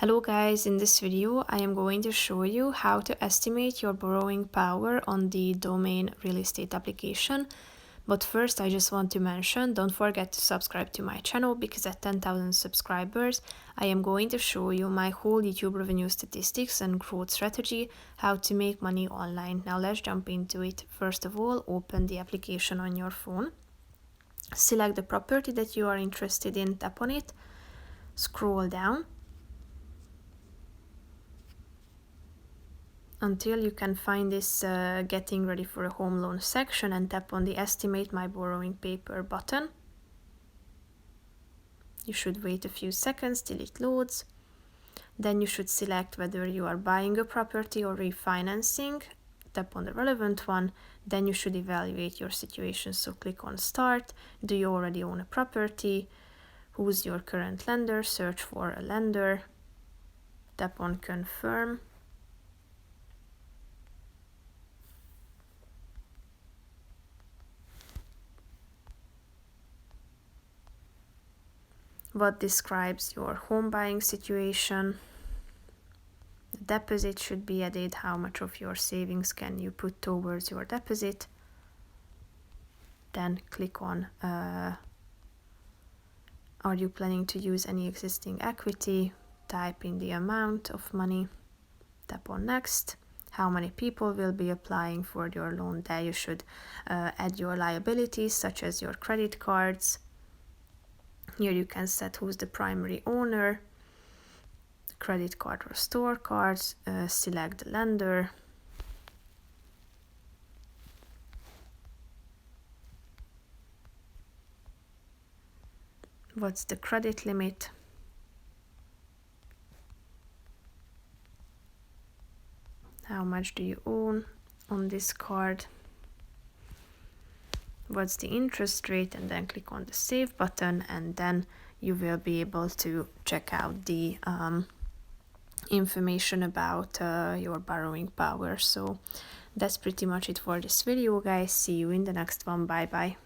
Hello guys, in this video I am going to show you how to estimate your borrowing power on the domain real estate application. But first I just want to mention, don't forget to subscribe to my channel because at 10,000 subscribers I am going to show you my whole YouTube revenue statistics and growth strategy, how to make money online. Now let's jump into it. First of all, open the application on your phone. Select the property that you are interested in, tap on it, scroll down until you can find this getting ready for a home loan section and tap on the estimate my borrowing paper button. You should wait a few seconds till it loads. Then you should select whether you are buying a property or refinancing. Tap on the relevant one. Then you should evaluate your situation. So click on start. Do you already own a property? Who's your current lender? Search for a lender. Tap on confirm. What describes your home buying situation. The deposit should be added. How much of your savings can you put towards your deposit? Then click on are you planning to use any existing equity? Type in the amount of money. Tap on next. How many people will be applying for your loan? There you should add your liabilities such as your credit cards. Here you can set who's the primary owner, credit card or store cards, select the lender. What's the credit limit? How much do you own on this card? What's the interest rate? And then click on the save button, and then you will be able to check out the information about your borrowing power. So that's pretty much it for this video, guys. See you in the next one. Bye bye.